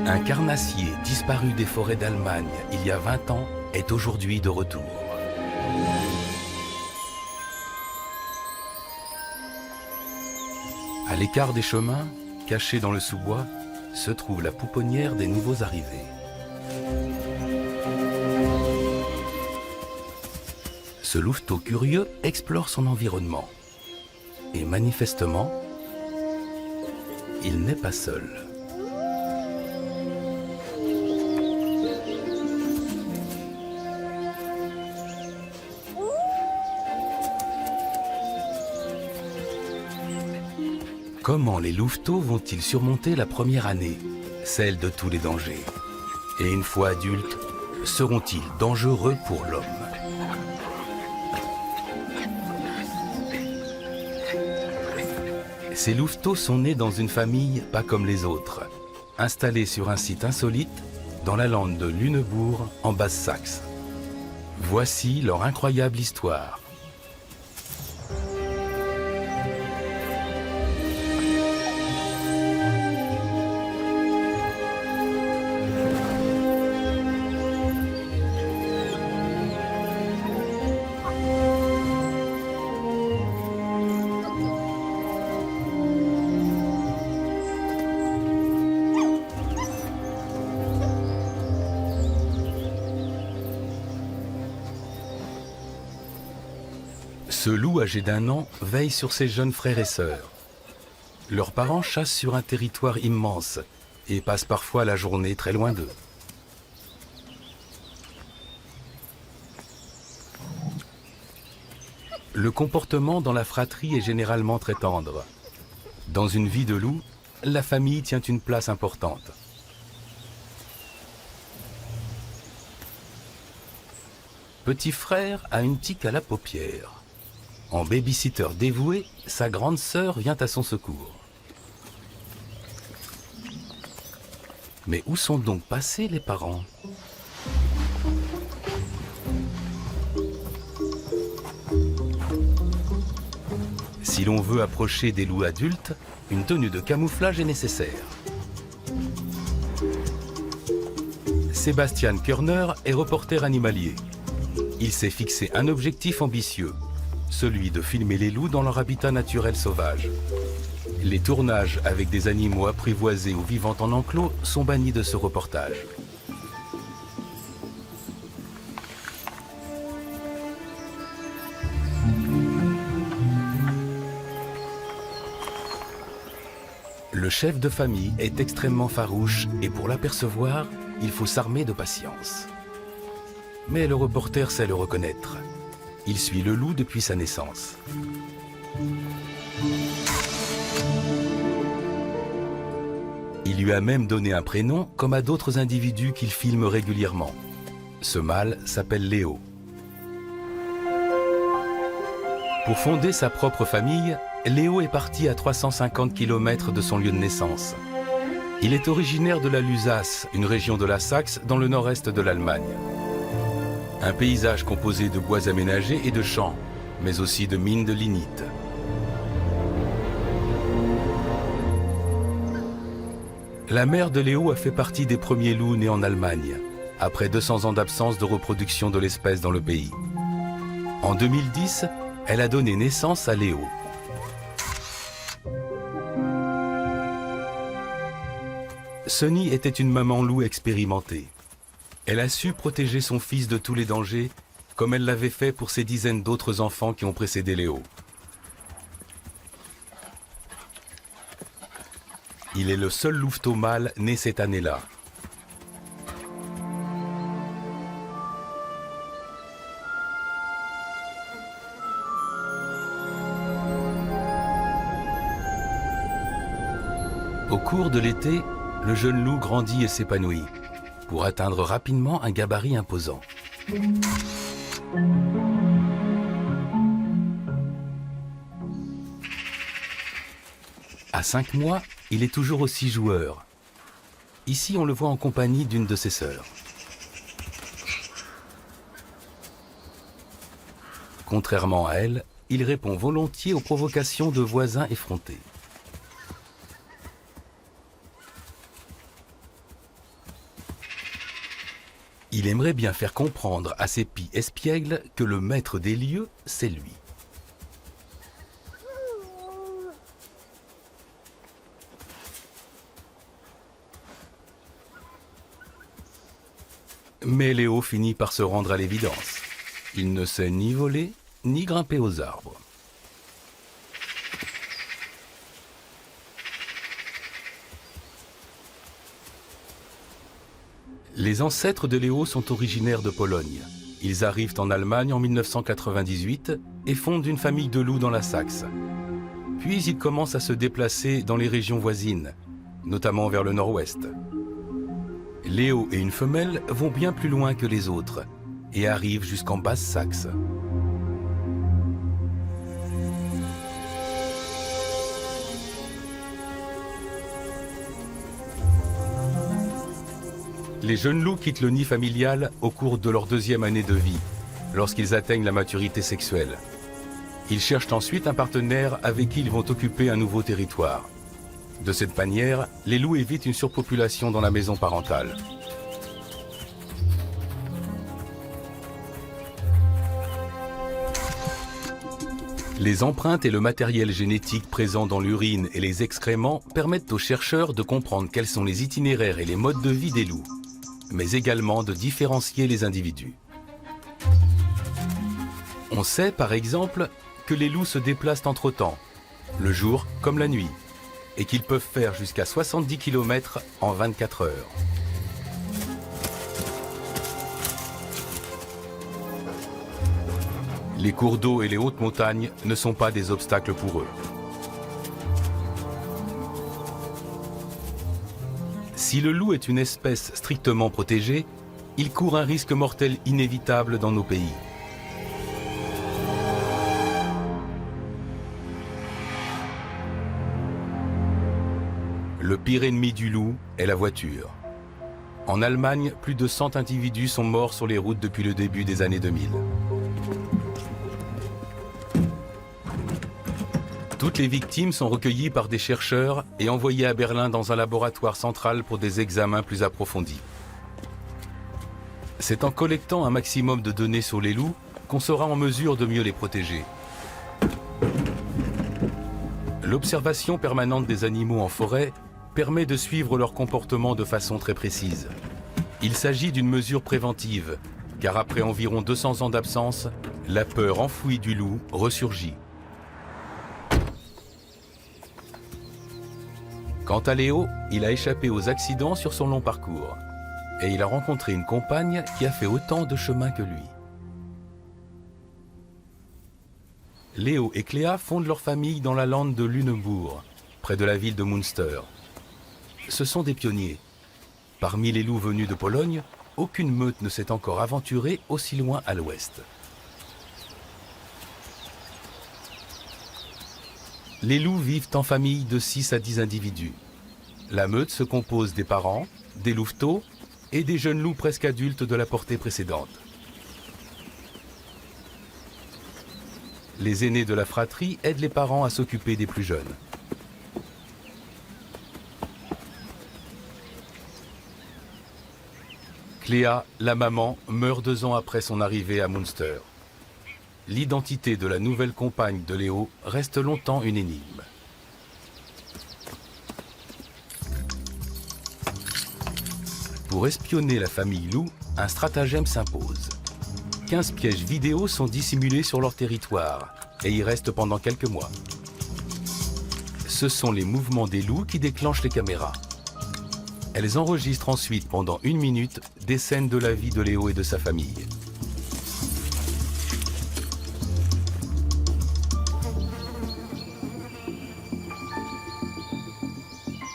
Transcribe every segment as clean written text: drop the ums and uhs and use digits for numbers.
Un carnassier disparu des forêts d'Allemagne il y a 20 ans est aujourd'hui de retour. À l'écart des chemins, cachée dans le sous-bois, se trouve la pouponnière des nouveaux arrivés. Ce louveteau curieux explore son environnement. Et manifestement, il n'est pas seul. Comment les louveteaux vont-ils surmonter la première année, celle de tous les dangers? Et une fois adultes, seront-ils dangereux pour l'homme? Ces louveteaux sont nés dans une famille pas comme les autres, installée sur un site insolite dans la lande de Lüneburg en Basse-Saxe. Voici leur incroyable histoire. Ce loup âgé d'1 an veille sur ses jeunes frères et sœurs. Leurs parents chassent sur un territoire immense et passent parfois la journée très loin d'eux. Le comportement dans la fratrie est généralement très tendre. Dans une vie de loup, la famille tient une place importante. Petit frère a une tique à la paupière. En baby-sitter dévoué, sa grande sœur vient à son secours. Mais où sont donc passés les parents? Si l'on veut approcher des loups adultes, une tenue de camouflage est nécessaire. Sebastian Körner est reporter animalier. Il s'est fixé un objectif ambitieux, celui de filmer les loups dans leur habitat naturel sauvage. Les tournages avec des animaux apprivoisés ou vivant en enclos sont bannis de ce reportage. Le chef de famille est extrêmement farouche et pour l'apercevoir, il faut s'armer de patience. Mais le reporter sait le reconnaître. Il suit le loup depuis sa naissance. Il lui a même donné un prénom comme à d'autres individus qu'il filme régulièrement. Ce mâle s'appelle Léo. Pour fonder sa propre famille, Léo est parti à 350 km de son lieu de naissance. Il est originaire de la Lusace, une région de la Saxe dans le nord-est de l'Allemagne. Un paysage composé de bois aménagés et de champs, mais aussi de mines de lignite. La mère de Léo a fait partie des premiers loups nés en Allemagne, après 200 ans d'absence de reproduction de l'espèce dans le pays. En 2010, elle a donné naissance à Léo. Sunny était une maman loup expérimentée. Elle a su protéger son fils de tous les dangers, comme elle l'avait fait pour ces dizaines d'autres enfants qui ont précédé Léo. Il est le seul louveteau mâle né cette année-là. Au cours de l'été, le jeune loup grandit et s'épanouit, pour atteindre rapidement un gabarit imposant. À 5 mois, il est toujours aussi joueur. Ici, on le voit en compagnie d'une de ses sœurs. Contrairement à elle, il répond volontiers aux provocations de voisins effrontés. Il aimerait bien faire comprendre à ses pies espiègles que le maître des lieux, c'est lui. Mais Léo finit par se rendre à l'évidence. Il ne sait ni voler, ni grimper aux arbres. Les ancêtres de Léo sont originaires de Pologne. Ils arrivent en Allemagne en 1998 et fondent une famille de loups dans la Saxe. Puis ils commencent à se déplacer dans les régions voisines, notamment vers le nord-ouest. Léo et une femelle vont bien plus loin que les autres et arrivent jusqu'en Basse-Saxe. Les jeunes loups quittent le nid familial au cours de leur 2e année de vie, lorsqu'ils atteignent la maturité sexuelle. Ils cherchent ensuite un partenaire avec qui ils vont occuper un nouveau territoire. De cette manière, les loups évitent une surpopulation dans la maison parentale. Les empreintes et le matériel génétique présent dans l'urine et les excréments permettent aux chercheurs de comprendre quels sont les itinéraires et les modes de vie des loups, mais également de différencier les individus. On sait par exemple que les loups se déplacent entre temps, le jour comme la nuit, et qu'ils peuvent faire jusqu'à 70 km en 24 heures. Les cours d'eau et les hautes montagnes ne sont pas des obstacles pour eux. Si le loup est une espèce strictement protégée, il court un risque mortel inévitable dans nos pays. Le pire ennemi du loup est la voiture. En Allemagne, plus de 100 individus sont morts sur les routes depuis le début des années 2000. Toutes les victimes sont recueillies par des chercheurs et envoyées à Berlin dans un laboratoire central pour des examens plus approfondis. C'est en collectant un maximum de données sur les loups qu'on sera en mesure de mieux les protéger. L'observation permanente des animaux en forêt permet de suivre leur comportement de façon très précise. Il s'agit d'une mesure préventive, car après environ 200 ans d'absence, la peur enfouie du loup ressurgit. Quant à Léo, il a échappé aux accidents sur son long parcours. Et il a rencontré une compagne qui a fait autant de chemin que lui. Léo et Cléa fondent leur famille dans la lande de Lunebourg, près de la ville de Münster. Ce sont des pionniers. Parmi les loups venus de Pologne, aucune meute ne s'est encore aventurée aussi loin à l'ouest. Les loups vivent en famille de 6 à 10 individus. La meute se compose des parents, des louveteaux et des jeunes loups presque adultes de la portée précédente. Les aînés de la fratrie aident les parents à s'occuper des plus jeunes. Cléa, la maman, meurt 2 ans après son arrivée à Münster. L'identité de la nouvelle compagne de Léo reste longtemps une énigme. Pour espionner la famille loup, un stratagème s'impose. 15 pièges vidéo sont dissimulés sur leur territoire et y restent pendant quelques mois. Ce sont les mouvements des loups qui déclenchent les caméras. Elles enregistrent ensuite pendant 1 minute des scènes de la vie de Léo et de sa famille.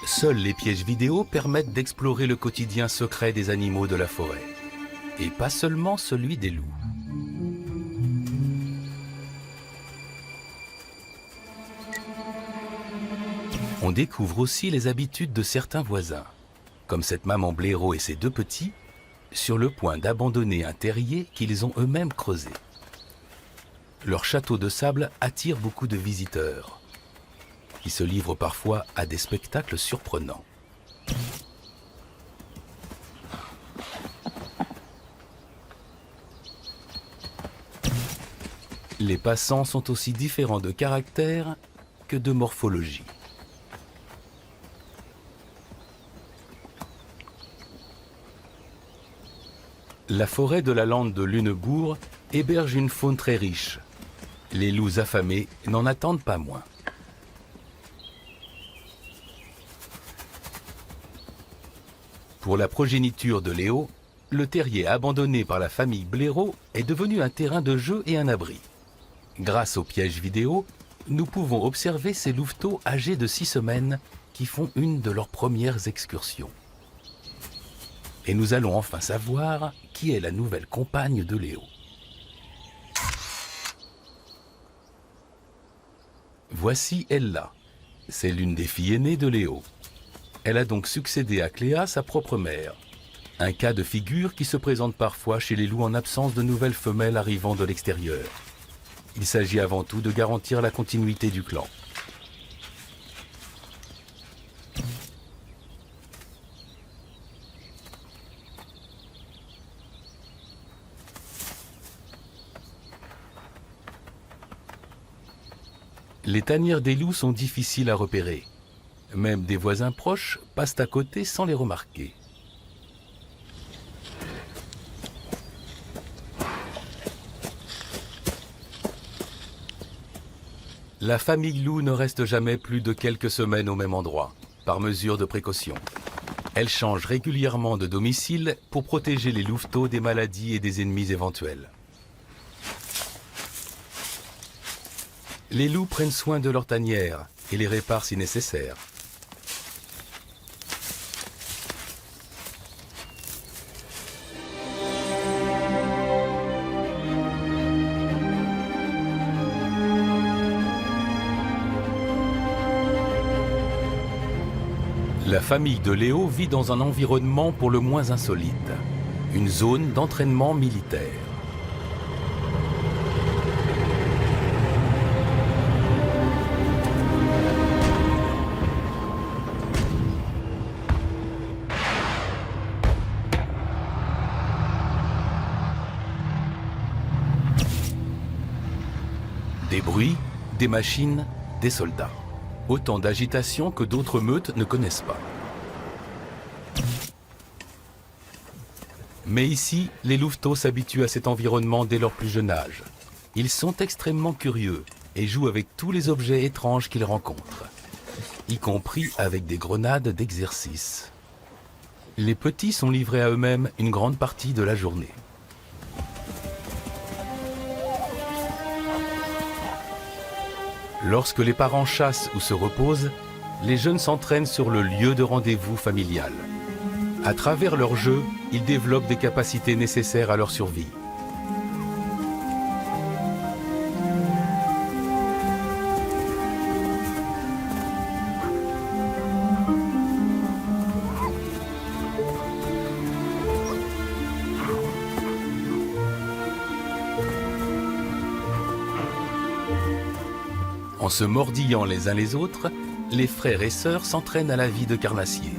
Seuls les pièges vidéo permettent d'explorer le quotidien secret des animaux de la forêt. Et pas seulement celui des loups. On découvre aussi les habitudes de certains voisins, comme cette maman blaireau et ses 2 petits, sur le point d'abandonner un terrier qu'ils ont eux-mêmes creusé. Leur château de sable attire beaucoup de visiteurs, qui se livrent parfois à des spectacles surprenants. Les passants sont aussi différents de caractère que de morphologie. La forêt de la lande de Lunebourg héberge une faune très riche. Les loups affamés n'en attendent pas moins. Pour la progéniture de Léo, le terrier abandonné par la famille Blaireau est devenu un terrain de jeu et un abri. Grâce aux pièges vidéo, nous pouvons observer ces louveteaux âgés de 6 semaines qui font une de leurs premières excursions. Et nous allons enfin savoir qui est la nouvelle compagne de Léo. Voici Ella. C'est l'une des filles aînées de Léo. Elle a donc succédé à Cléa, sa propre mère. Un cas de figure qui se présente parfois chez les loups en absence de nouvelles femelles arrivant de l'extérieur. Il s'agit avant tout de garantir la continuité du clan. Les tanières des loups sont difficiles à repérer. Même des voisins proches passent à côté sans les remarquer. La famille loup ne reste jamais plus de quelques semaines au même endroit, par mesure de précaution. Elle change régulièrement de domicile pour protéger les louveteaux des maladies et des ennemis éventuels. Les loups prennent soin de leurs tanières et les réparent si nécessaire. La famille de Léo vit dans un environnement pour le moins insolite, une zone d'entraînement militaire. Des bruits, des machines, des soldats. Autant d'agitation que d'autres meutes ne connaissent pas. Mais ici, les louveteaux s'habituent à cet environnement dès leur plus jeune âge. Ils sont extrêmement curieux et jouent avec tous les objets étranges qu'ils rencontrent, y compris avec des grenades d'exercice. Les petits sont livrés à eux-mêmes une grande partie de la journée. Lorsque les parents chassent ou se reposent, les jeunes s'entraînent sur le lieu de rendez-vous familial. À travers leur jeu, ils développent des capacités nécessaires à leur survie. En se mordillant les uns les autres, les frères et sœurs s'entraînent à la vie de carnassiers.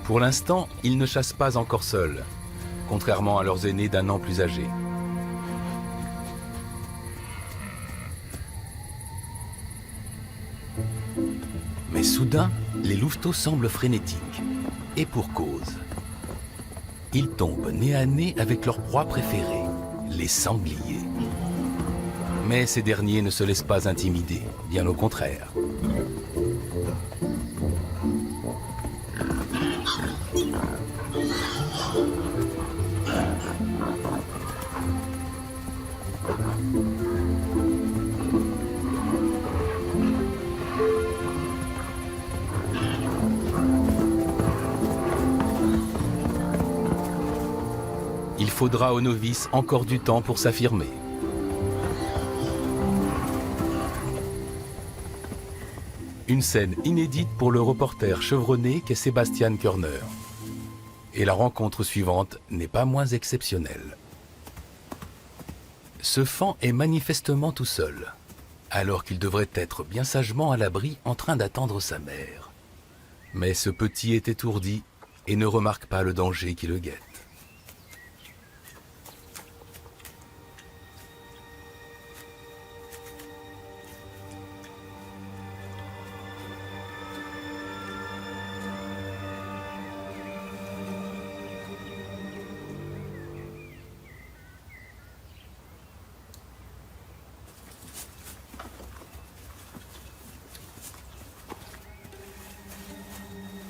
Pour l'instant, ils ne chassent pas encore seuls, contrairement à leurs aînés d'un an plus âgés. Mais soudain, les louveteaux semblent frénétiques, et pour cause. Ils tombent nez à nez avec leur proie préférée, les sangliers. Mais ces derniers ne se laissent pas intimider, bien au contraire. Il faudra aux novices encore du temps pour s'affirmer. Une scène inédite pour le reporter chevronné qu'est Sébastien Körner. Et la rencontre suivante n'est pas moins exceptionnelle. Ce faon est manifestement tout seul, alors qu'il devrait être bien sagement à l'abri en train d'attendre sa mère. Mais ce petit est étourdi et ne remarque pas le danger qui le guette.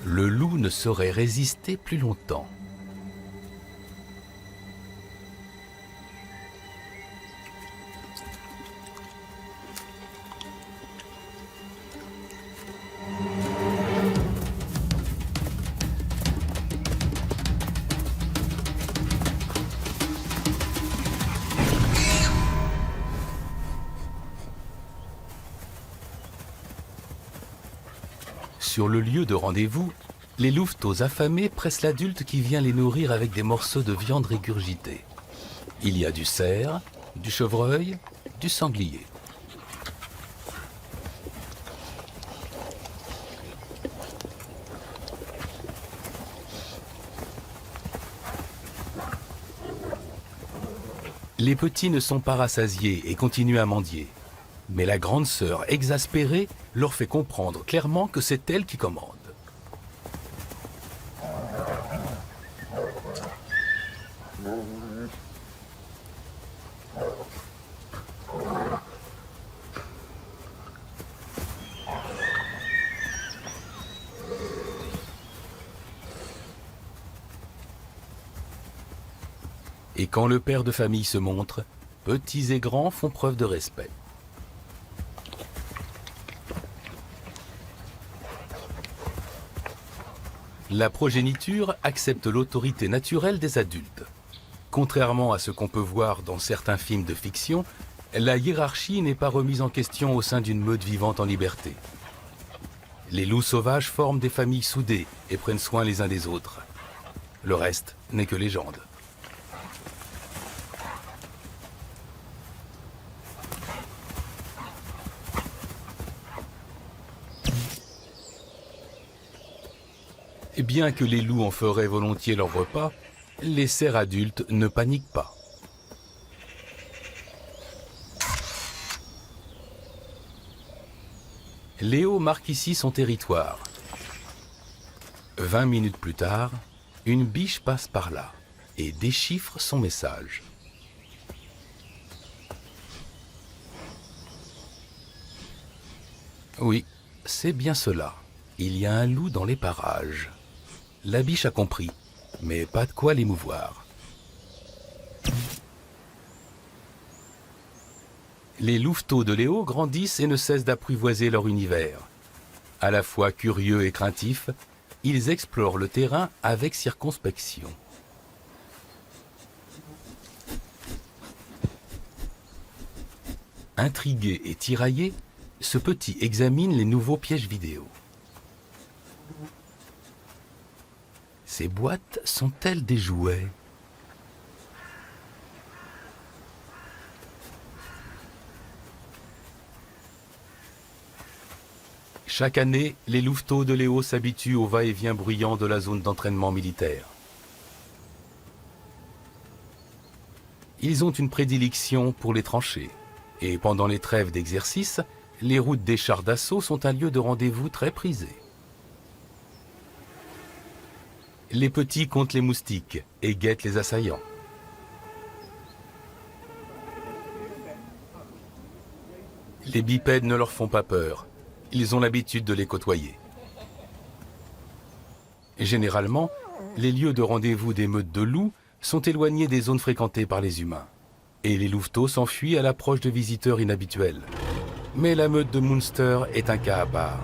Le loup ne saurait résister plus longtemps. Sur le lieu de rendez-vous, les louveteaux affamés pressent l'adulte qui vient les nourrir avec des morceaux de viande régurgités. Il y a du cerf, du chevreuil, du sanglier. Les petits ne sont pas rassasiés et continuent à mendier. Mais la grande sœur, exaspérée, leur fait comprendre clairement que c'est elle qui commande. Et quand le père de famille se montre, petits et grands font preuve de respect. La progéniture accepte l'autorité naturelle des adultes. Contrairement à ce qu'on peut voir dans certains films de fiction, la hiérarchie n'est pas remise en question au sein d'une meute vivante en liberté. Les loups sauvages forment des familles soudées et prennent soin les uns des autres. Le reste n'est que légende. Et bien que les loups en feraient volontiers leur repas, les cerfs adultes ne paniquent pas. Léo marque ici son territoire. 20 minutes plus tard, une biche passe par là et déchiffre son message. Oui, c'est bien cela. Il y a un loup dans les parages. La biche a compris, mais pas de quoi l'émouvoir. Les louveteaux de Léo grandissent et ne cessent d'apprivoiser leur univers. À la fois curieux et craintifs, ils explorent le terrain avec circonspection. Intrigué et tiraillé, ce petit examine les nouveaux pièges vidéo. Ces boîtes sont-elles des jouets ? Chaque année, les louveteaux de Léo s'habituent au va-et-vient bruyant de la zone d'entraînement militaire. Ils ont une prédilection pour les tranchées. Et pendant les trêves d'exercice, les routes des chars d'assaut sont un lieu de rendez-vous très prisé. Les petits comptent les moustiques et guettent les assaillants. Les bipèdes ne leur font pas peur. Ils ont l'habitude de les côtoyer. Généralement, les lieux de rendez-vous des meutes de loups sont éloignés des zones fréquentées par les humains. Et les louveteaux s'enfuient à l'approche de visiteurs inhabituels. Mais la meute de Munster est un cas à part.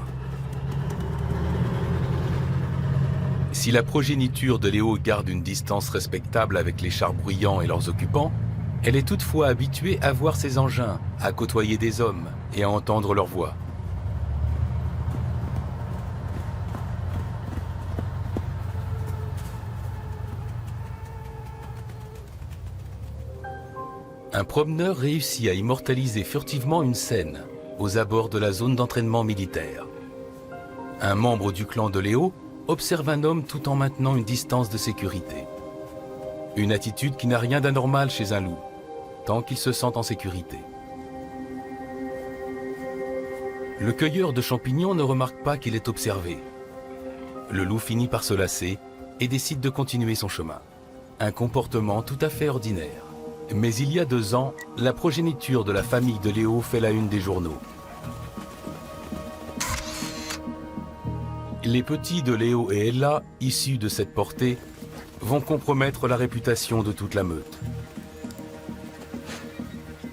Si la progéniture de Léo garde une distance respectable avec les chars bruyants et leurs occupants, elle est toutefois habituée à voir ces engins, à côtoyer des hommes et à entendre leur voix. Un promeneur réussit à immortaliser furtivement une scène aux abords de la zone d'entraînement militaire. Un membre du clan de Léo observe un homme tout en maintenant une distance de sécurité. Une attitude qui n'a rien d'anormal chez un loup, tant qu'il se sent en sécurité. Le cueilleur de champignons ne remarque pas qu'il est observé. Le loup finit par se lasser et décide de continuer son chemin. Un comportement tout à fait ordinaire. Mais il y a 2 ans, la progéniture de la famille de Léo fait la une des journaux. Les petits de Léo et Ella, issus de cette portée, vont compromettre la réputation de toute la meute.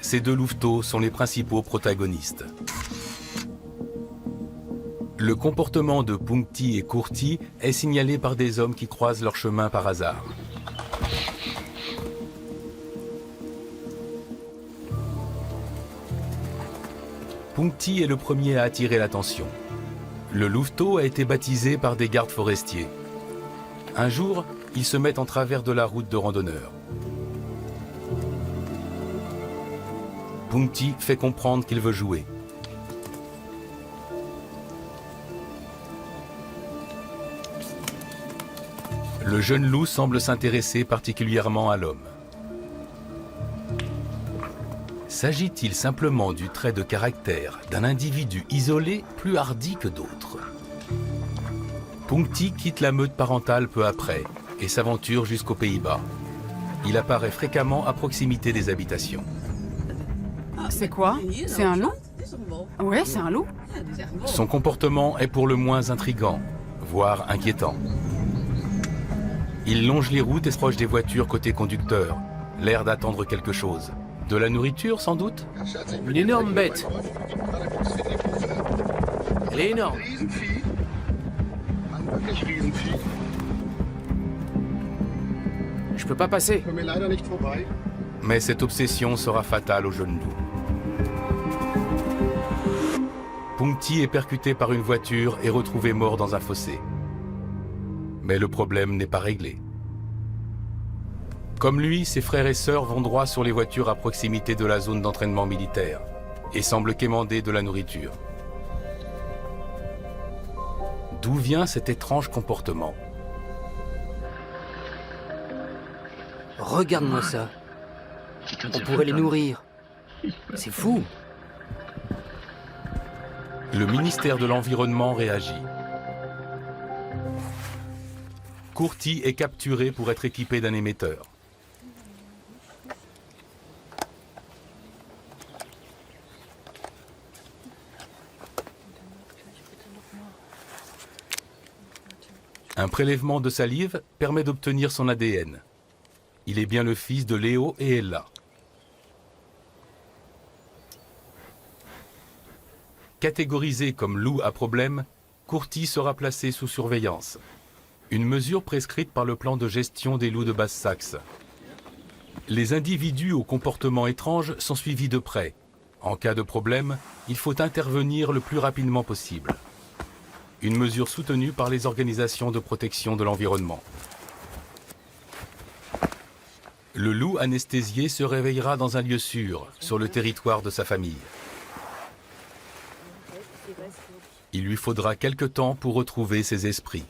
Ces 2 louveteaux sont les principaux protagonistes. Le comportement de Punkti et Kurti est signalé par des hommes qui croisent leur chemin par hasard. Punkti est le premier à attirer l'attention. Le louveteau a été baptisé par des gardes forestiers. Un jour, il se met en travers de la route de randonneurs. Punkti fait comprendre qu'il veut jouer. Le jeune loup semble s'intéresser particulièrement à l'homme. S'agit-il simplement du trait de caractère d'un individu isolé plus hardi que d'autres? Punkti quitte la meute parentale peu après et s'aventure jusqu'aux Pays-Bas. Il apparaît fréquemment à proximité des habitations. C'est quoi? C'est un loup? Ouais, c'est un loup. Son comportement est pour le moins intrigant, voire inquiétant. Il longe les routes et se proche des voitures côté conducteur, l'air d'attendre quelque chose. De la nourriture, sans doute? Une énorme bête. Elle est énorme. Je peux pas passer. Mais cette obsession sera fatale au jeune loup. Punkti est percuté par une voiture et retrouvé mort dans un fossé. Mais le problème n'est pas réglé. Comme lui, ses frères et sœurs vont droit sur les voitures à proximité de la zone d'entraînement militaire et semblent quémander de la nourriture. D'où vient cet étrange comportement? Regarde-moi ça. On pourrait les nourrir. C'est fou. Le ministère de l'Environnement réagit. Kurti est capturé pour être équipé d'un émetteur. Un prélèvement de salive permet d'obtenir son ADN. Il est bien le fils de Léo et Ella. Catégorisé comme loup à problème, Kurti sera placé sous surveillance. Une mesure prescrite par le plan de gestion des loups de Basse-Saxe. Les individus au comportement étrange sont suivis de près. En cas de problème, il faut intervenir le plus rapidement possible. Une mesure soutenue par les organisations de protection de l'environnement. Le loup anesthésié se réveillera dans un lieu sûr, sur le territoire de sa famille. Il lui faudra quelque temps pour retrouver ses esprits.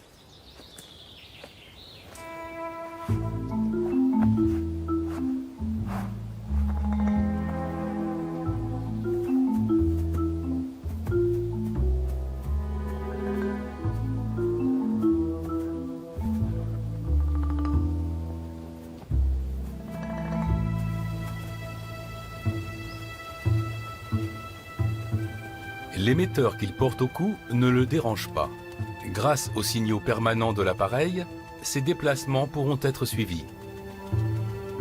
L'émetteur qu'il porte au cou ne le dérange pas. Grâce aux signaux permanents de l'appareil, ses déplacements pourront être suivis.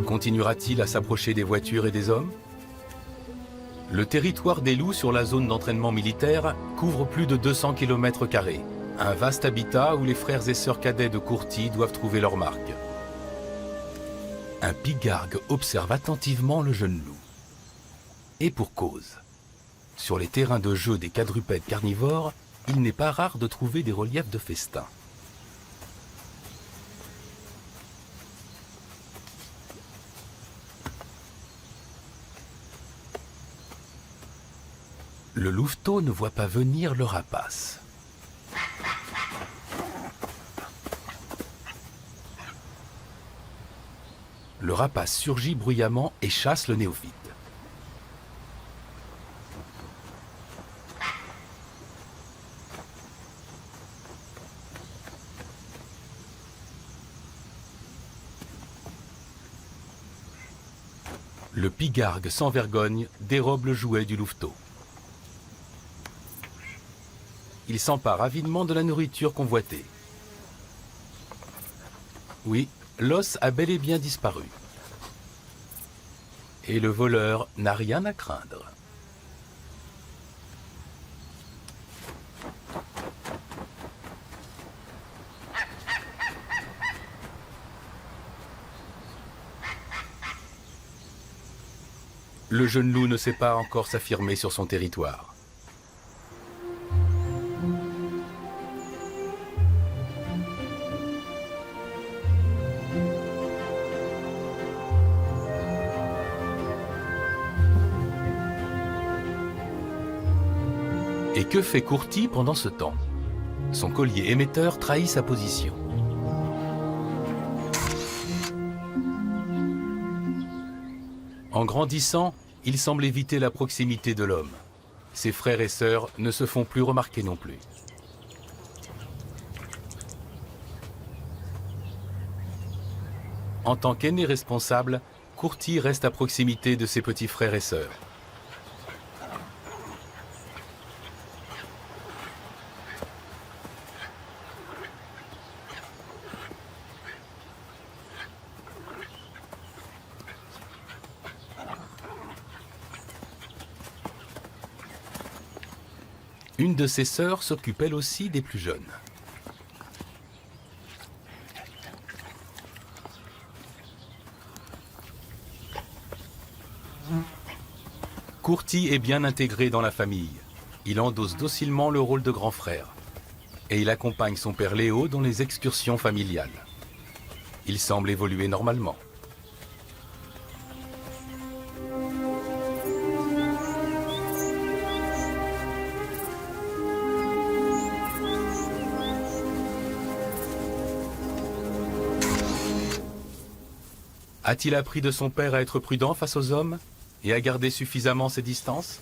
Continuera-t-il à s'approcher des voitures et des hommes? Le territoire des loups sur la zone d'entraînement militaire couvre plus de 200 km². Un vaste habitat où les frères et sœurs cadets de Kurti doivent trouver leur marque. Un pigargue observe attentivement le jeune loup. Et pour cause. Sur les terrains de jeu des quadrupèdes carnivores, il n'est pas rare de trouver des reliefs de festin. Le louveteau ne voit pas venir le rapace. Le rapace surgit bruyamment et chasse le néophyte. Le pigargue sans vergogne dérobe le jouet du louveteau. Il s'empare avidement de la nourriture convoitée. Oui, l'os a bel et bien disparu. Et le voleur n'a rien à craindre. Le jeune loup ne sait pas encore s'affirmer sur son territoire. Et que fait Courti pendant ce temps? Son collier émetteur trahit sa position. En grandissant, il semble éviter la proximité de l'homme. Ses frères et sœurs ne se font plus remarquer non plus. En tant qu'aîné responsable, Courti reste à proximité de ses petits frères et sœurs. Une de ses sœurs s'occupe elle aussi des plus jeunes. Courti est bien intégré dans la famille. Il endosse docilement le rôle de grand frère. Et il accompagne son père Léo dans les excursions familiales. Il semble évoluer normalement. A-t-il appris de son père à être prudent face aux hommes et à garder suffisamment ses distances?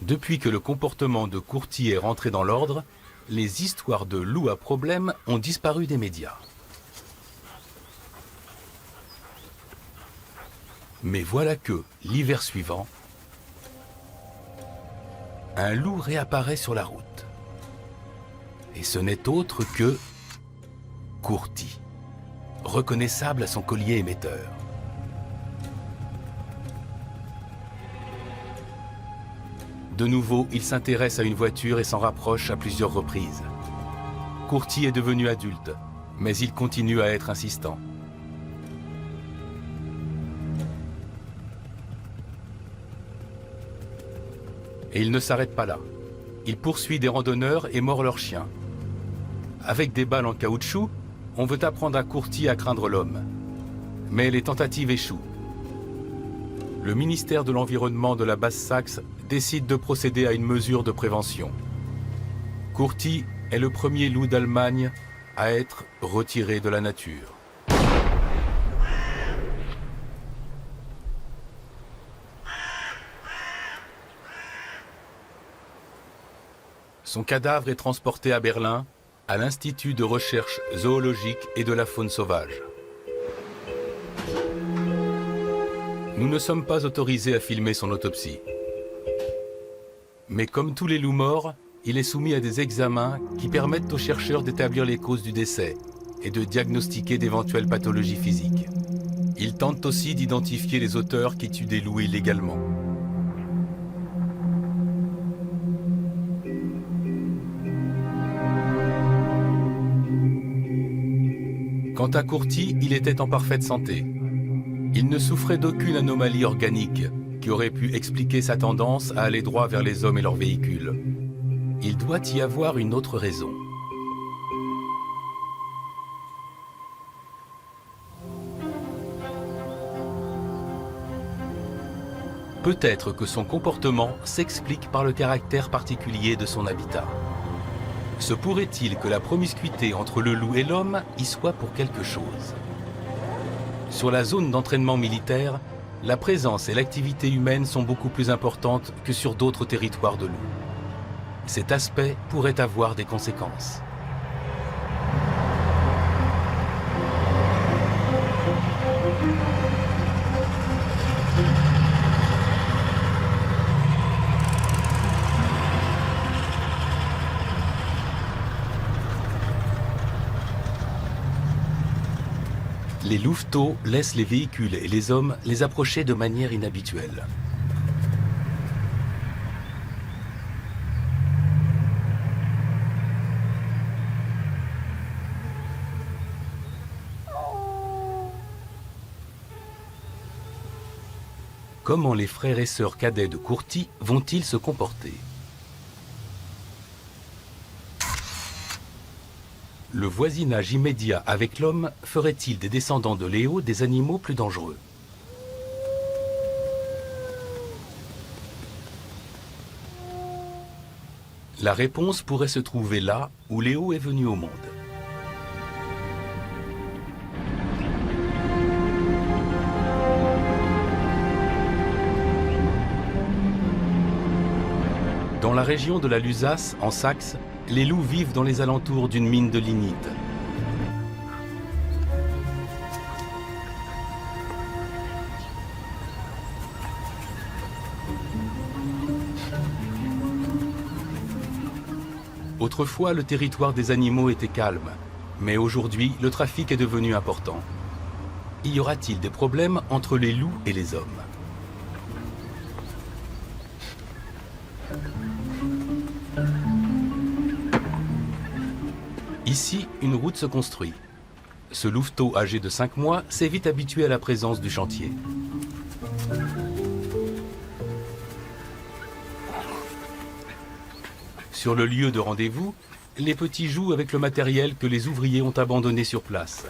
Depuis que le comportement de Courti est rentré dans l'ordre, les histoires de loups à problème ont disparu des médias. Mais voilà que, l'hiver suivant, un loup réapparaît sur la route. Et ce n'est autre que Courti, reconnaissable à son collier émetteur. De nouveau, il s'intéresse à une voiture et s'en rapproche à plusieurs reprises. Courti est devenu adulte, mais il continue à être insistant. Et il ne s'arrête pas là. Il poursuit des randonneurs et mord leurs chiens. Avec des balles en caoutchouc, on veut apprendre à Courti à craindre l'homme. Mais les tentatives échouent. Le ministère de l'Environnement de la Basse-Saxe décide de procéder à une mesure de prévention. Courti est le premier loup d'Allemagne à être retiré de la nature. Son cadavre est transporté à Berlin, à l'Institut de recherche zoologique et de la faune sauvage. Nous ne sommes pas autorisés à filmer son autopsie. Mais comme tous les loups morts, il est soumis à des examens qui permettent aux chercheurs d'établir les causes du décès et de diagnostiquer d'éventuelles pathologies physiques. Ils tentent aussi d'identifier les auteurs qui tuent des loups illégalement. Quant à Courti, il était en parfaite santé. Il ne souffrait d'aucune anomalie organique qui aurait pu expliquer sa tendance à aller droit vers les hommes et leurs véhicules. Il doit y avoir une autre raison. Peut-être que son comportement s'explique par le caractère particulier de son habitat. Se pourrait-il que la promiscuité entre le loup et l'homme y soit pour quelque chose? Sur la zone d'entraînement militaire, la présence et l'activité humaine sont beaucoup plus importantes que sur d'autres territoires de loups. Cet aspect pourrait avoir des conséquences. Les louveteaux laissent les véhicules et les hommes les approcher de manière inhabituelle. Comment les frères et sœurs cadets de Courty vont-ils se comporter? Le voisinage immédiat avec l'homme ferait-il des descendants de Léo des animaux plus dangereux? La réponse pourrait se trouver là où Léo est venu au monde. Dans la région de la Lusace, en Saxe, les loups vivent dans les alentours d'une mine de lignite. Autrefois, le territoire des animaux était calme, mais aujourd'hui, le trafic est devenu important. Y aura-t-il des problèmes entre les loups et les hommes? Ici, une route se construit. Ce louveteau âgé de 5 mois s'est vite habitué à la présence du chantier. Sur le lieu de rendez-vous, les petits jouent avec le matériel que les ouvriers ont abandonné sur place.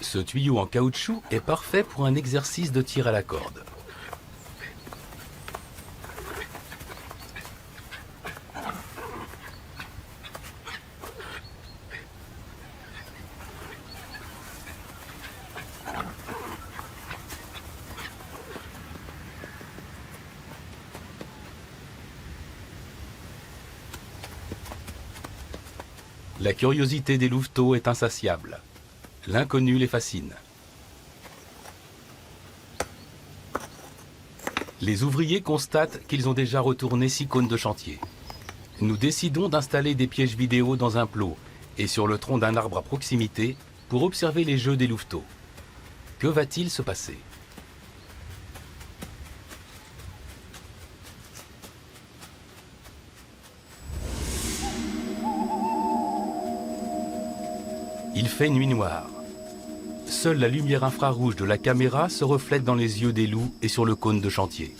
Ce tuyau en caoutchouc est parfait pour un exercice de tir à la corde. La curiosité des louveteaux est insatiable. L'inconnu les fascine. Les ouvriers constatent qu'ils ont déjà retourné 6 cônes de chantier. Nous décidons d'installer des pièges vidéo dans un plot et sur le tronc d'un arbre à proximité pour observer les jeux des louveteaux. Que va-t-il se passer? Il fait nuit noire. Seule la lumière infrarouge de la caméra se reflète dans les yeux des loups et sur le cône de chantier.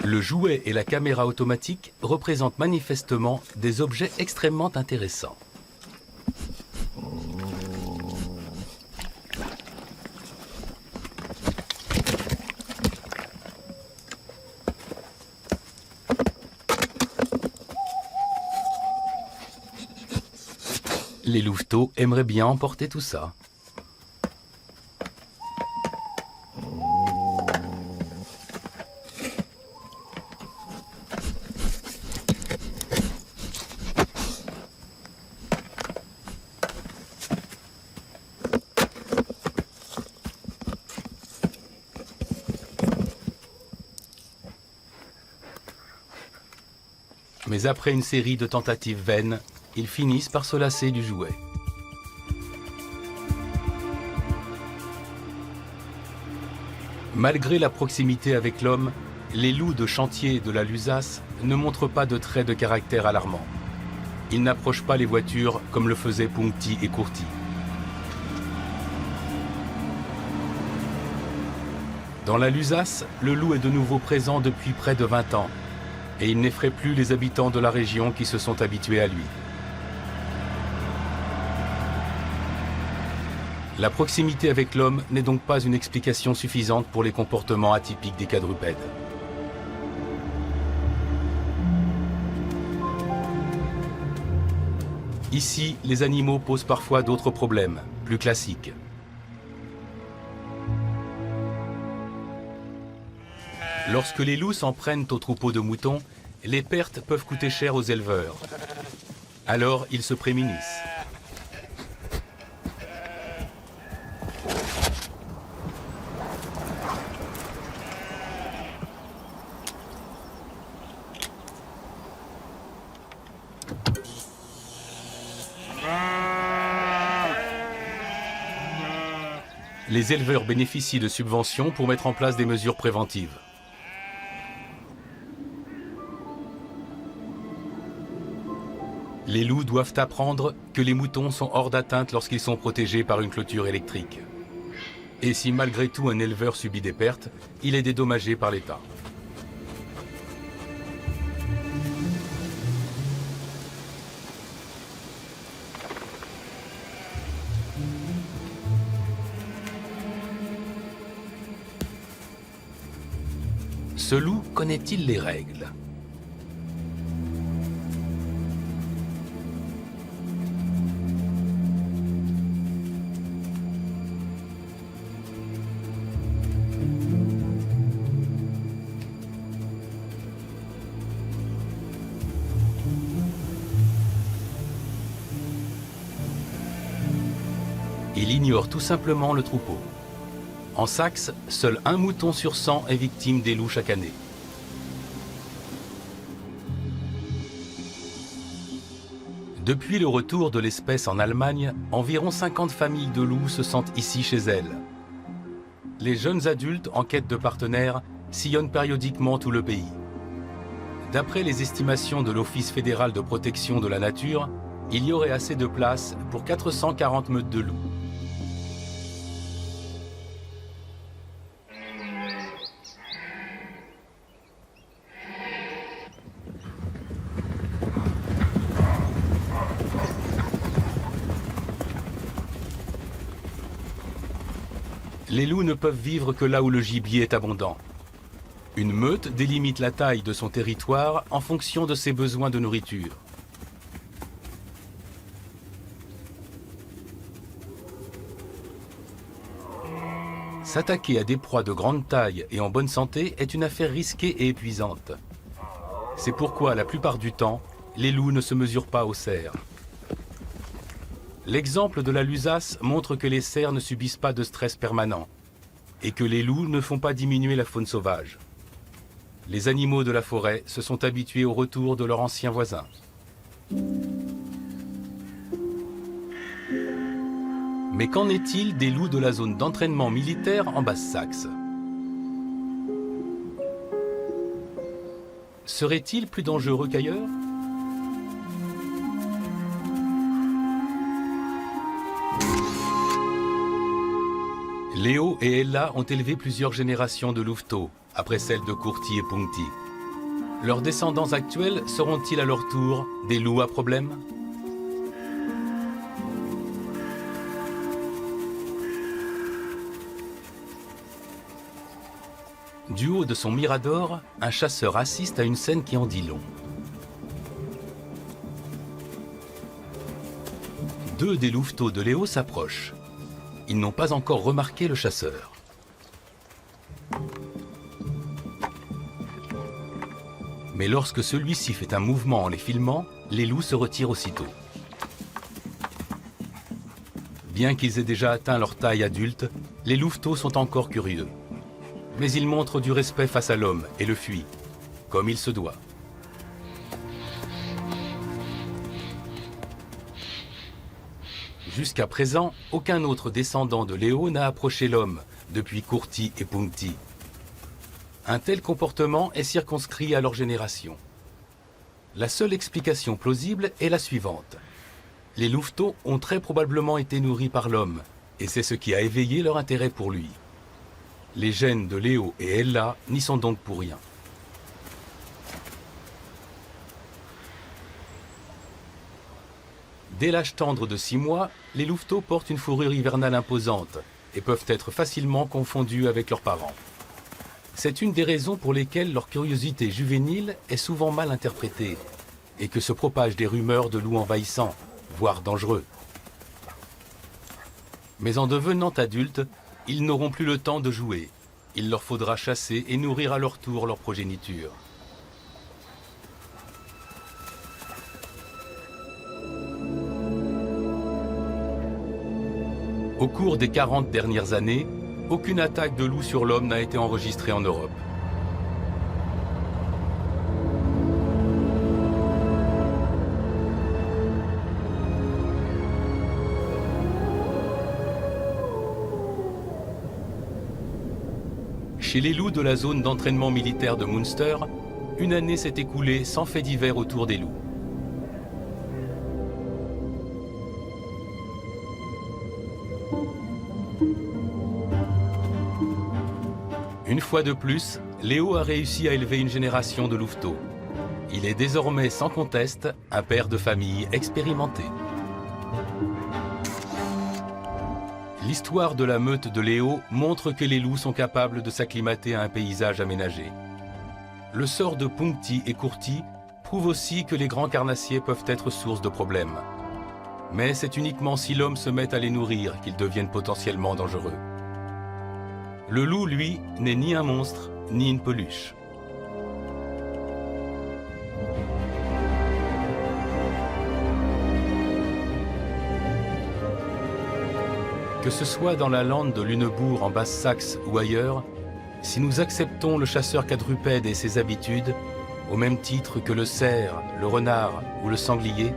Le jouet et la caméra automatique représentent manifestement des objets extrêmement intéressants. Les louveteaux aimeraient bien emporter tout ça. Mais après une série de tentatives vaines, ils finissent par se lasser du jouet. Malgré la proximité avec l'homme, les loups de chantier de la Lusace ne montrent pas de traits de caractère alarmants. Ils n'approchent pas les voitures comme le faisaient Puncti et Courty. Dans la Lusace, le loup est de nouveau présent depuis près de 20 ans et il n'effraie plus les habitants de la région qui se sont habitués à lui. La proximité avec l'homme n'est donc pas une explication suffisante pour les comportements atypiques des quadrupèdes. Ici, les animaux posent parfois d'autres problèmes, plus classiques. Lorsque les loups s'en prennent aux troupeaux de moutons, les pertes peuvent coûter cher aux éleveurs. Alors, ils se prémunissent. Les éleveurs bénéficient de subventions pour mettre en place des mesures préventives. Les loups doivent apprendre que les moutons sont hors d'atteinte lorsqu'ils sont protégés par une clôture électrique. Et si malgré tout un éleveur subit des pertes, il est dédommagé par l'État. Ce loup connaît-il les règles ? Il ignore tout simplement le troupeau. En Saxe, seul un mouton sur 100 est victime des loups chaque année. Depuis le retour de l'espèce en Allemagne, environ 50 familles de loups se sentent ici chez elles. Les jeunes adultes en quête de partenaires sillonnent périodiquement tout le pays. D'après les estimations de l'Office fédéral de protection de la nature, il y aurait assez de place pour 440 meutes de loups. Les loups ne peuvent vivre que là où le gibier est abondant. Une meute délimite la taille de son territoire en fonction de ses besoins de nourriture. S'attaquer à des proies de grande taille et en bonne santé est une affaire risquée et épuisante. C'est pourquoi, la plupart du temps, les loups ne se mesurent pas aux cerfs. L'exemple de la Lusace montre que les cerfs ne subissent pas de stress permanent et que les loups ne font pas diminuer la faune sauvage. Les animaux de la forêt se sont habitués au retour de leurs anciens voisins. Mais qu'en est-il des loups de la zone d'entraînement militaire en Basse-Saxe ? Seraient-ils plus dangereux qu'ailleurs ? Léo et Ella ont élevé plusieurs générations de louveteaux, après celles de Kurti et Puncti. Leurs descendants actuels seront-ils à leur tour des loups à problème ? Du haut de son mirador, un chasseur assiste à une scène qui en dit long. Deux des louveteaux de Léo s'approchent. Ils n'ont pas encore remarqué le chasseur. Mais lorsque celui-ci fait un mouvement en les filmant, les loups se retirent aussitôt. Bien qu'ils aient déjà atteint leur taille adulte, les louveteaux sont encore curieux. Mais ils montrent du respect face à l'homme et le fuient, comme il se doit. Jusqu'à présent, aucun autre descendant de Léo n'a approché l'homme depuis Kurti et Puncti. Un tel comportement est circonscrit à leur génération. La seule explication plausible est la suivante. Les louveteaux ont très probablement été nourris par l'homme, et c'est ce qui a éveillé leur intérêt pour lui. Les gènes de Léo et Ella n'y sont donc pour rien. Dès l'âge tendre de 6 mois, les louveteaux portent une fourrure hivernale imposante et peuvent être facilement confondus avec leurs parents. C'est une des raisons pour lesquelles leur curiosité juvénile est souvent mal interprétée et que se propagent des rumeurs de loups envahissants, voire dangereux. Mais en devenant adultes, ils n'auront plus le temps de jouer. Il leur faudra chasser et nourrir à leur tour leur progéniture. Au cours des 40 dernières années, aucune attaque de loup sur l'homme n'a été enregistrée en Europe. Chez les loups de la zone d'entraînement militaire de Münster, une année s'est écoulée sans fait divers autour des loups. Une fois de plus, Léo a réussi à élever une génération de louveteaux. Il est désormais sans conteste un père de famille expérimenté. L'histoire de la meute de Léo montre que les loups sont capables de s'acclimater à un paysage aménagé. Le sort de Puncti et Curti prouve aussi que les grands carnassiers peuvent être source de problèmes. Mais c'est uniquement si l'homme se met à les nourrir qu'ils deviennent potentiellement dangereux. Le loup, lui, n'est ni un monstre, ni une peluche. Que ce soit dans la lande de Lunebourg en Basse-Saxe ou ailleurs, si nous acceptons le chasseur quadrupède et ses habitudes, au même titre que le cerf, le renard ou le sanglier,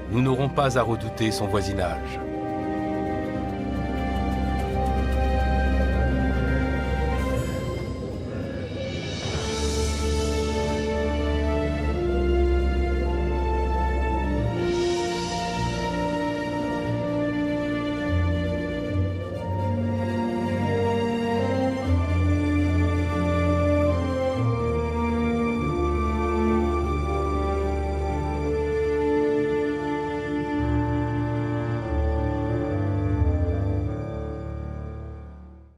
nous n'aurons pas à redouter son voisinage.